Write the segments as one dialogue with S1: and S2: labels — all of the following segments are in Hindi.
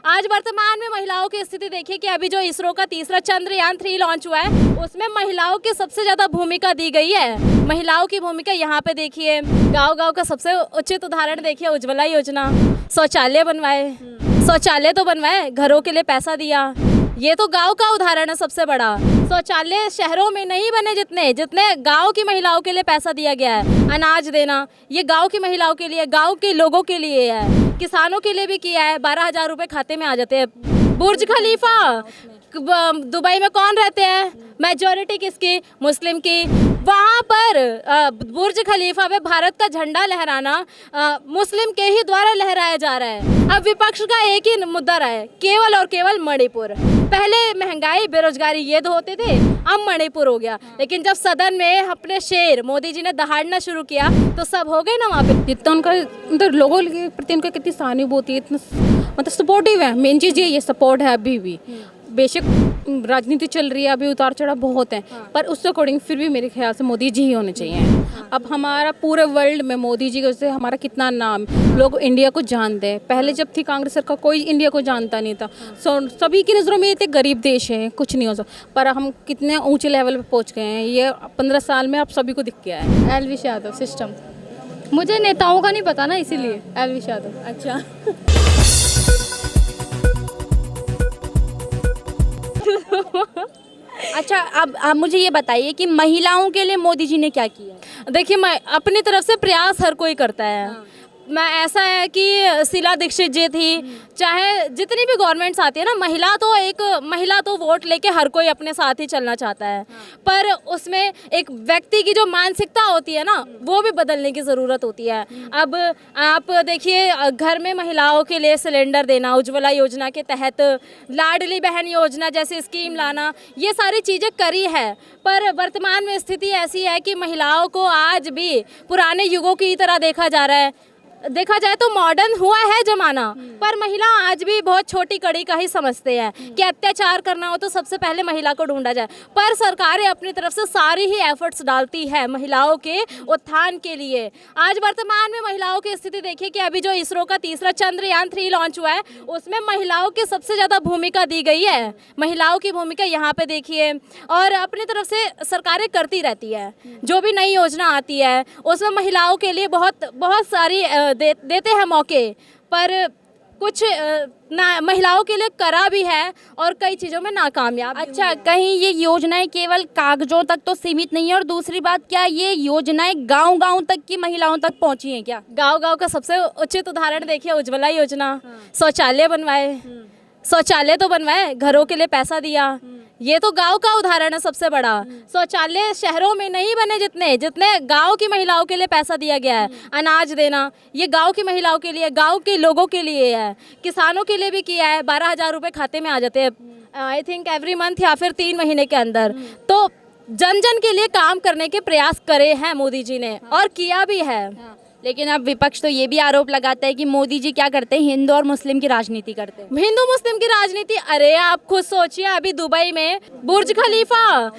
S1: आज वर्तमान में महिलाओं की स्थिति देखिए कि अभी जो इसरो का तीसरा चंद्रयान-3 लॉन्च हुआ है उसमें महिलाओं की सबसे ज़्यादा भूमिका दी गई है। महिलाओं की भूमिका यहाँ पे देखिए, गाँव-गाँव का सबसे उचित उदाहरण देखिए, उज्ज्वला योजना, शौचालय बनवाए, शौचालय तो बनवाए, घरों के लिए पैसा दिया। ये तो गांव का उदाहरण है सबसे बड़ा। शौचालय शहरों में नहीं बने जितने जितने गांव की महिलाओं के लिए पैसा दिया गया है। अनाज देना ये गांव की महिलाओं के लिए, गांव के लोगों के लिए है। किसानों के लिए भी किया है, 12,000 रुपये खाते में आ जाते हैं। बुर्ज खलीफा, दुबई में कौन रहते हैं? मेजॉरिटी किसकी? मुस्लिम की। वहाँ पर बुर्ज खलीफा पे भारत का झंडा लहराना मुस्लिम के ही द्वारा लहराया जा रहा है। अब विपक्ष का एक ही मुद्दा रहा है, केवल और केवल मणिपुर। पहले महंगाई, बेरोजगारी ये दो होते थे, अब मणिपुर हो गया। लेकिन जब सदन में अपने शेर मोदी जी ने दहाड़ना शुरू किया तो सब हो गए ना वहाँ पे।
S2: जितना उनका लोगों के प्रति उनका कितनी सहानुभूति है, इतना मतलब सपोर्टिव है। मेन चीज़ ये सपोर्ट है अभी भी। बेशक राजनीति चल रही है, अभी उतार चढ़ाव बहुत है, पर उसके अकॉर्डिंग फिर भी मेरे ख्याल से मोदी जी ही होने चाहिए। अब हमारा पूरे वर्ल्ड में मोदी जी से हमारा कितना नाम, लोग इंडिया को जानते हैं। पहले जब थी कांग्रेस सरकार कोई इंडिया को जानता नहीं था। सभी की नज़रों में ये गरीब देश है, कुछ नहीं हो सकता, पर हम कितने ऊंचे लेवल पे पहुंच गए हैं, ये 15 साल में आप सभी को दिख गया है।
S3: एलविश यादव सिस्टम। मुझे नेताओं का नहीं पता ना, इसीलिए एलविश यादव।
S1: अच्छा
S4: अच्छा, अब आप मुझे ये बताइए कि महिलाओं के लिए मोदी जी ने क्या किया?
S1: देखिए, मैं अपनी तरफ से प्रयास हर कोई करता है। मैं ऐसा है कि शीला दीक्षित जी थी, चाहे जितनी भी गवर्नमेंट्स आती है ना, महिला तो वोट लेके हर कोई अपने साथ ही चलना चाहता है। पर उसमें एक व्यक्ति की जो मानसिकता होती है ना, वो भी बदलने की ज़रूरत होती है। अब आप देखिए, घर में महिलाओं के लिए सिलेंडर देना, उज्ज्वला योजना के तहत लाडली बहन योजना जैसी स्कीम लाना, ये सारी चीज़ें करी है। पर वर्तमान में स्थिति ऐसी है कि महिलाओं को आज भी पुराने युगों की तरह देखा जा रहा है। देखा जाए तो मॉडर्न हुआ है ज़माना, पर महिला आज भी बहुत छोटी कड़ी का ही समझते हैं कि अत्याचार करना हो तो सबसे पहले महिला को ढूंढा जाए। पर सरकारें अपनी तरफ से सारी ही एफर्ट्स डालती है महिलाओं के उत्थान के लिए। आज वर्तमान में महिलाओं की स्थिति देखिए कि अभी जो इसरो का तीसरा चंद्रयान-3 लॉन्च हुआ है उसमें महिलाओं की सबसे ज़्यादा भूमिका दी गई है। महिलाओं की भूमिका यहाँ पे देखिए, और अपनी तरफ से सरकारें करती रहती है। जो भी नई योजना आती है उसमें महिलाओं के लिए बहुत सारी देते हैं मौके, पर कुछ महिलाओं के लिए करा भी है और कई चीज़ों में नाकामयाब।
S4: अच्छा, कहीं ये योजनाएं केवल कागजों तक तो सीमित नहीं है, और दूसरी बात, क्या ये योजनाएं गांव-गांव तक की महिलाओं तक पहुंची हैं क्या?
S1: गांव-गांव का सबसे उचित उदाहरण देखिए, उज्ज्वला योजना, शौचालय बनवाए, शौचालय तो बनवाए, घरों के लिए पैसा दिया। ये तो गांव का उदाहरण है सबसे बड़ा। शौचालय शहरों में नहीं बने जितने जितने गांव की महिलाओं के लिए पैसा दिया गया है। अनाज देना ये गांव की महिलाओं के लिए, गांव के लोगों के लिए है। किसानों के लिए भी किया है, 12,000 रुपये खाते में आ जाते हैं, आई थिंक एवरी मंथ या फिर 3 महीने के अंदर। तो जन जन के लिए काम करने के प्रयास करे हैं मोदी जी ने, और किया भी है।
S4: लेकिन अब विपक्ष तो ये भी आरोप लगाता है कि मोदी जी क्या करते हैं, हिंदू और मुस्लिम की राजनीति करते हैं।
S1: हिंदू मुस्लिम की राजनीति? अरे आप खुद सोचिए, अभी दुबई में बुर्ज खलीफा,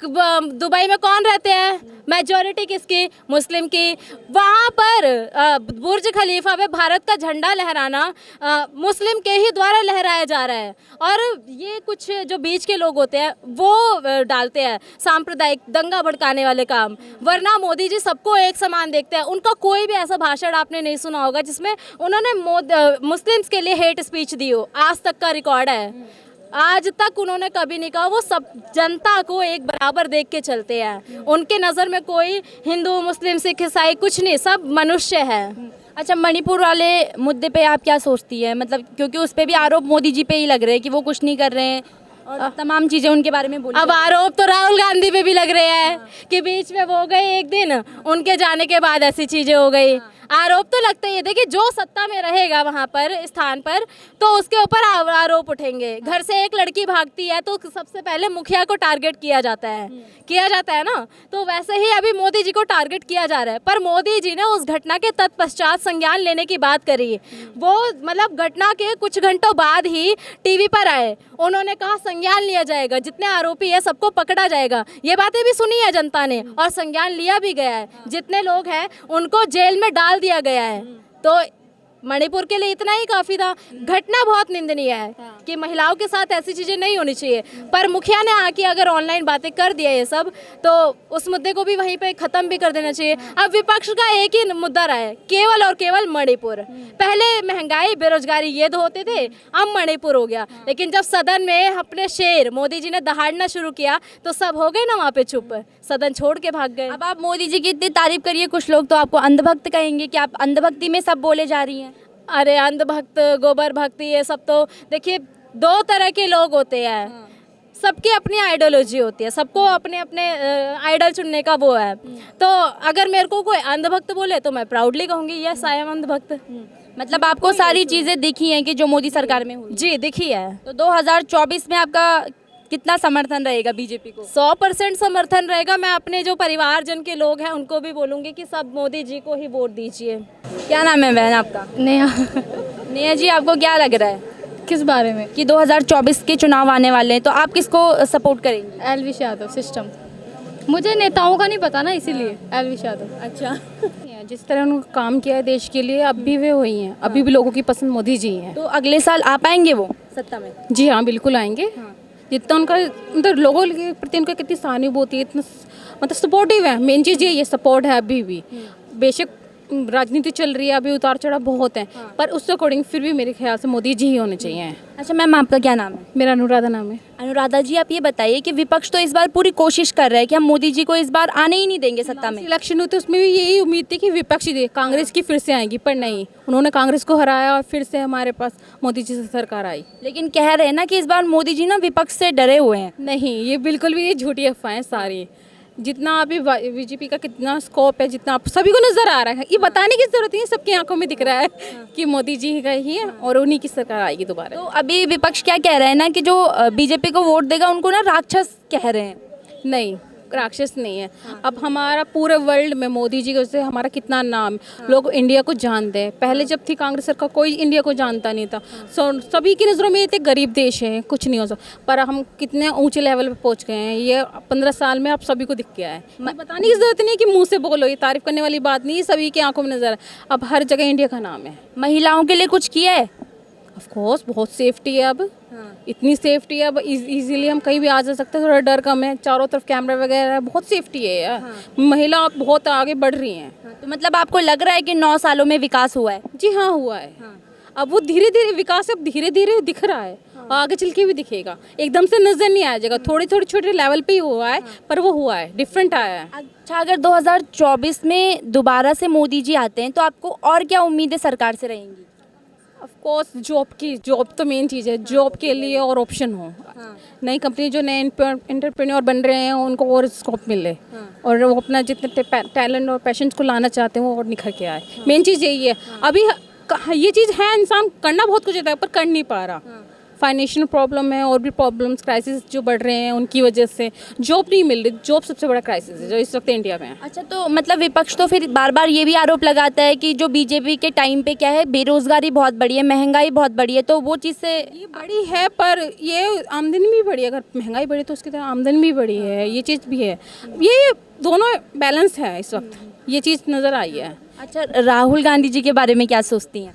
S1: दुबई में कौन रहते हैं? मेजॉरिटी किसकी? मुस्लिम की। वहाँ पर बुर्ज खलीफा पे भारत का झंडा लहराना मुस्लिम के ही द्वारा लहराया जा रहा है। और ये कुछ जो बीच के लोग होते हैं वो डालते हैं सांप्रदायिक दंगा भड़काने वाले काम, वरना मोदी जी सबको एक समान देखते हैं। उनका कोई भी ऐसा भाषण आपने नहीं सुना होगा जिसमें उन्होंने मुस्लिम्स के लिए हेट स्पीच दी हो, आज तक का रिकॉर्ड है। आज तक उन्होंने कभी नहीं कहा। वो सब जनता को एक बराबर देख के चलते हैं। उनके नज़र में कोई हिंदू, मुस्लिम, सिख, ईसाई कुछ नहीं, सब मनुष्य है।
S4: अच्छा, मणिपुर वाले मुद्दे पे आप क्या सोचती है? मतलब क्योंकि उस पे भी आरोप मोदी जी पे ही लग रहे हैं कि वो कुछ नहीं कर रहे हैं, और तमाम चीज़ें उनके बारे में बोली।
S1: अब आरोप तो राहुल गांधी पे भी लग रहे हैं कि बीच में वो गए एक दिन, उनके जाने के बाद ऐसी चीज़ें हो गई। आरोप तो लगते ही है। देखिए, जो सत्ता में रहेगा वहाँ पर स्थान पर, तो उसके ऊपर आरोप उठेंगे। घर से एक लड़की भागती है तो सबसे पहले मुखिया को टारगेट किया जाता है ना। तो वैसे ही अभी मोदी जी को टारगेट किया जा रहा है। पर मोदी जी ने उस घटना के तत्पश्चात संज्ञान लेने की बात करी। वो मतलब घटना के कुछ घंटों बाद ही टीवी पर आए, उन्होंने कहा संज्ञान लिया जाएगा, जितने आरोपी है सबको पकड़ा जाएगा। ये बातें भी सुनी है जनता ने, और संज्ञान लिया भी गया है। जितने लोग हैं उनको जेल में डाल दिया गया है। तो मणिपुर के लिए इतना ही काफ़ी था। घटना बहुत निंदनीय है कि महिलाओं के साथ ऐसी चीज़ें नहीं होनी चाहिए, पर मुखिया ने आके अगर ऑनलाइन बातें कर दिया ये सब, तो उस मुद्दे को भी वहीं पे ख़त्म भी कर देना चाहिए। अब विपक्ष का एक ही मुद्दा रहा है, केवल और केवल मणिपुर। पहले महंगाई, बेरोजगारी ये दो होते थे, अब मणिपुर हो गया। लेकिन जब सदन में अपने शेर मोदी जी ने दहाड़ना शुरू किया तो सब हो गए ना वहाँ पे चुप, सदन छोड़ के भाग गए।
S4: अब आप मोदी जी की इतनी तारीफ करिए, कुछ लोग तो आपको अंधभक्त कहेंगे कि आप अंधभक्ति में सब बोले जा रही हैं।
S1: अरे अंधभक्त, गोबर भक्ति, ये सब तो देखिए दो तरह के लोग होते हैं, सबकी अपनी आइडियोलॉजी होती है, सबको अपने अपने आइडल चुनने का वो है। तो अगर मेरे को कोई अंधभक्त बोले तो मैं प्राउडली कहूँगी यस आई एम अंधभक्त।
S4: मतलब आपको सारी चीज़ें दिखी हैं कि जो मोदी सरकार में हुई।
S1: जी दिखी है।
S4: तो 2024 में आपका कितना समर्थन रहेगा बीजेपी को?
S1: 100% समर्थन रहेगा। मैं अपने जो परिवारजन के लोग हैं उनको भी बोलूँगी कि सब मोदी जी को ही वोट दीजिए।
S4: क्या नाम है बहन आपका?
S3: नेहा।
S4: नेहा जी, आपको क्या लग रहा है
S3: किस बारे में?
S4: कि 2024 के चुनाव आने वाले हैं, तो आप किसको सपोर्ट करेंगे?
S3: एलविश यादव सिस्टम। मुझे नेताओं का नहीं पता ना, इसीलिए एलविश यादव।
S4: अच्छा।
S2: जिस तरह उन्होंने काम किया है देश के लिए, अब भी वे वही हैं, अभी भी लोगों की पसंद मोदी जी हैं।
S4: तो अगले साल आ पाएंगे वो सत्ता में?
S2: जी हाँ, बिल्कुल आएंगे। जितना उनका मतलब लोगों के प्रति उनका कितनी सहानुभूति है, इतना मतलब सपोर्टिव है। मेन चीज़ ये सपोर्ट है अभी भी। बेशक राजनीति चल रही है, अभी उतार चढ़ाव बहुत है, पर उस अकॉर्डिंग फिर भी मेरे ख्याल से मोदी जी ही होने चाहिए।
S4: अच्छा मैम, आपका क्या नाम है?
S2: मेरा अनुराधा नाम है।
S4: अनुराधा जी, आप ये बताइए कि विपक्ष तो इस बार पूरी कोशिश कर रहा है कि हम मोदी जी को इस बार आने ही नहीं देंगे सत्ता में।
S2: इलेक्शन हुई तो उसमें भी यही उम्मीद थी कि विपक्ष ही कांग्रेस की फिर से आएगी, पर नहीं, उन्होंने कांग्रेस को हराया और फिर से हमारे पास मोदी जी से सरकार आई।
S4: लेकिन कह रहे हैं ना कि इस बार मोदी जी ना विपक्ष से डरे हुए हैं।
S2: नहीं, ये बिल्कुल भी ये झूठी अफवाहें सारी। जितना अभी बीजेपी का कितना स्कोप है, जितना आप सभी को नजर आ रहा है, ये बताने की जरूरत नहीं है, सबकी आंखों में दिख रहा है कि मोदी जी का ही है और उन्हीं की सरकार आएगी दोबारा।
S4: तो अभी विपक्ष क्या कह रहे हैं ना कि जो बीजेपी को वोट देगा उनको ना राक्षस कह रहे हैं।
S2: नहीं, राक्षस नहीं है। अब हमारा पूरे वर्ल्ड में मोदी जी से हमारा कितना नाम, लोग इंडिया को जानते हैं। पहले जब थी कांग्रेस सरकार कोई इंडिया को जानता नहीं था। सभी की नज़रों में ये गरीब देश है, कुछ नहीं हो सकता, पर हम कितने ऊंचे लेवल पे पहुंच गए हैं, ये 15 साल में आप सभी को दिख गया है। बताने की जरूरत नहीं है कि मुंह से बोलो, ये तारीफ करने वाली बात नहीं है, सभी की आंखों में नजर है। अब हर जगह इंडिया का नाम है।
S4: महिलाओं के लिए कुछ किया है?
S2: ऑफ कोर्स बहुत सेफ्टी है अब। इतनी सेफ्टी है अब, इजीली हम कहीं भी आ जा सकते हैं, थोड़ा डर कम है, चारों तरफ कैमरा वगैरह है, बहुत सेफ्टी है यार। महिला बहुत आगे बढ़ रही हैं।
S4: तो मतलब आपको लग रहा है कि 9 सालों में विकास हुआ है?
S2: जी हाँ, हुआ है। अब वो धीरे धीरे विकास अब धीरे धीरे दिख रहा है, आगे चल के भी दिखेगा, एकदम से नजर नहीं आ जाएगा, थोड़ी थोड़ी छोटे लेवल पे ही हुआ है, पर वो हुआ है, डिफरेंट आया है।
S4: अच्छा, अगर 2024 में दोबारा से मोदी जी आते हैं तो आपको और क्या उम्मीदें सरकार से रहेंगी?
S2: ऑफ कोर्स जॉब तो मेन चीज़ है, जॉब के लिए और ऑप्शन हो। नई कंपनी जो नए एंटरप्रेन्योर बन रहे हैं उनको और स्कोप मिले, और वो अपना जितने टैलेंट और पैशन को लाना चाहते हैं वो और निखर के आए। मेन चीज़ यही है। अभी ये चीज़ है, इंसान करना बहुत कुछ चाहता है पर कर नहीं पा रहा। फाइनेंशियल प्रॉब्लम है और भी प्रॉब्लम्स, क्राइसिस जो बढ़ रहे हैं उनकी वजह से जॉब नहीं मिल रही। जॉब सबसे बड़ा क्राइसिस है जो इस वक्त इंडिया में है।
S4: अच्छा, तो मतलब विपक्ष तो फिर बार बार ये भी आरोप लगाता है कि जो बीजेपी के टाइम पे क्या है, बेरोजगारी बहुत बढ़ी है, महंगाई बहुत बढ़ी है, तो वो चीज़ से
S2: ये बड़ी है, पर ये आमदनी भी बढ़ी है। अगर महंगाई बढ़ी तो उसकी तरह आमदनी भी बढ़ी है, ये चीज़ भी है। ये दोनों बैलेंस है इस वक्त, ये चीज़ नज़र आई है।
S4: अच्छा, राहुल गांधी जी के बारे में क्या सोचती हैं?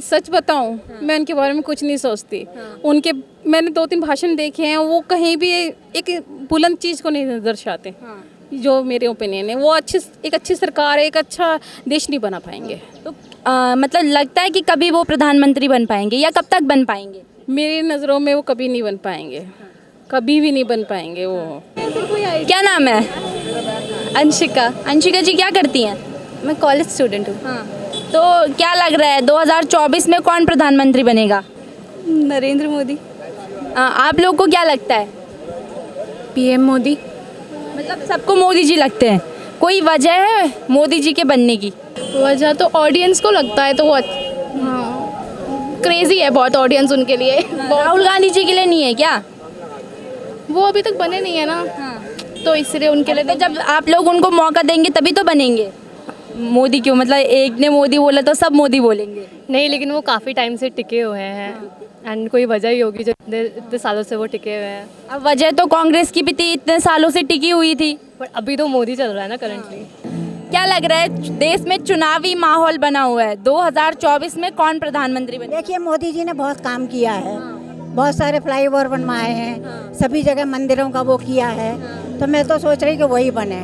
S2: सच बताऊं, मैं उनके बारे में कुछ नहीं सोचती। उनके मैंने 2-3 भाषण देखे हैं, वो कहीं भी एक बुलंद चीज़ को नहीं दर्शाते। जो मेरे ओपिनियन है, वो एक अच्छी सरकार है, एक अच्छा देश नहीं बना पाएंगे।
S4: तो मतलब लगता है कि कभी वो प्रधानमंत्री बन पाएंगे या कब तक बन पाएंगे?
S2: मेरी नज़रों में वो कभी नहीं बन पाएंगे, कभी भी नहीं बन पाएंगे वो।
S4: क्या नाम है?
S3: अंशिका।
S4: अंशिका जी क्या करती हैं?
S3: मैं कॉलेज स्टूडेंट हूँ।
S4: तो क्या लग रहा है 2024 में कौन प्रधानमंत्री बनेगा?
S3: नरेंद्र मोदी।
S4: आप लोग को क्या लगता है?
S3: पीएम मोदी।
S4: मतलब सबको मोदी जी लगते हैं, कोई वजह है मोदी जी के बनने की?
S3: वजह तो ऑडियंस को लगता है, तो वो क्रेजी है बहुत ऑडियंस उनके लिए।
S4: राहुल गांधी जी के लिए नहीं है क्या?
S3: वो अभी तक बने नहीं है ना, तो इसलिए उनके लिए
S4: तो जब आप लोग उनको मौका देंगे तभी तो बनेंगे। मोदी क्यों, मतलब एक ने मोदी बोला तो सब मोदी बोलेंगे?
S5: नहीं, लेकिन वो काफ़ी टाइम से टिके हुए हैं एंड कोई वजह ही होगी जो इतने सालों से वो टिके हुए हैं।
S4: अब वजह तो कांग्रेस की भी थी, इतने सालों से टिकी हुई थी।
S5: पर अभी तो मोदी चल रहा है ना करंटली।
S4: क्या लग रहा है, देश में चुनावी माहौल बना हुआ है, 2024 में कौन प्रधानमंत्री बने?
S6: देखिए मोदी जी ने बहुत काम किया है, बहुत सारे फ्लाईओवर बनवाए हैं, सभी जगह मंदिरों का वो किया है, तो मैं तो सोच रही कि वही बने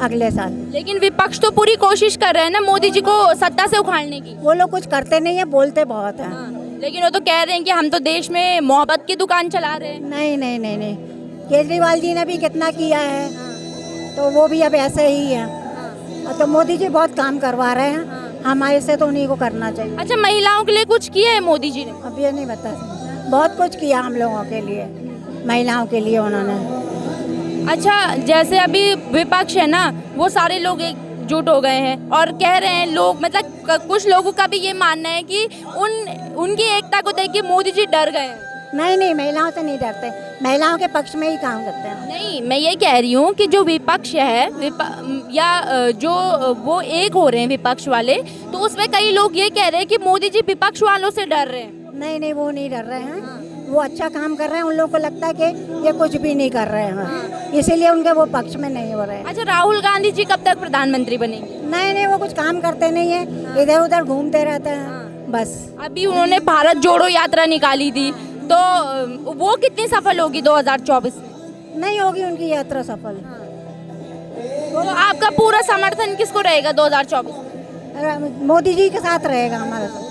S6: अगले साल।
S4: लेकिन विपक्ष तो पूरी कोशिश कर रहे हैं ना मोदी जी को सत्ता से उखाड़ने की।
S6: वो लोग कुछ करते नहीं है, बोलते बहुत हैं।
S4: लेकिन वो तो कह रहे हैं कि हम तो देश में मोहब्बत की दुकान चला रहे हैं।
S6: नहीं नहीं नहीं नहीं, केजरीवाल जी ने भी कितना किया है, तो वो भी अब ऐसे ही है। तो मोदी जी बहुत काम करवा रहे हैं, हमारे से तो उन्हीं को करना चाहिए।
S4: अच्छा, महिलाओं के लिए कुछ किया है मोदी जी ने?
S6: अब ये नहीं बता सकते, बहुत कुछ किया हम लोगों के लिए, महिलाओं के लिए उन्होंने।
S4: अच्छा, जैसे अभी विपक्ष है ना, वो सारे लोग एकजुट हो गए हैं और कह रहे हैं लोग, मतलब कुछ लोगों का भी ये मानना है कि उनकी एकता को देख के मोदी जी डर गए हैं।
S6: नहीं नहीं, महिलाओं से नहीं डरते, महिलाओं के पक्ष में ही काम करते हैं।
S4: नहीं, मैं ये कह रही हूँ कि जो विपक्ष है जो वो एक हो रहे हैं विपक्ष वाले, तो उसमें कई लोग ये कह रहे हैं कि मोदी जी विपक्ष वालों से डर रहे हैं।
S6: नहीं नहीं, वो नहीं डर रहे हैं, वो अच्छा काम कर रहे हैं। उन लोगों को लगता है कि ये कुछ भी नहीं कर रहे हैं, इसीलिए उनके वो पक्ष में नहीं हो रहे हैं।
S4: अच्छा, राहुल गांधी जी कब तक प्रधानमंत्री बनेंगे?
S6: नहीं नहीं, वो कुछ काम करते नहीं है, इधर उधर घूमते रहते हैं बस।
S4: अभी उन्होंने भारत जोड़ो यात्रा निकाली थी, तो वो कितनी सफल होगी 2024 में?
S6: नहीं होगी उनकी यात्रा सफल।
S4: तो आपका पूरा समर्थन किसको रहेगा 2024?
S6: मोदी जी के साथ रहेगा हमारा सब।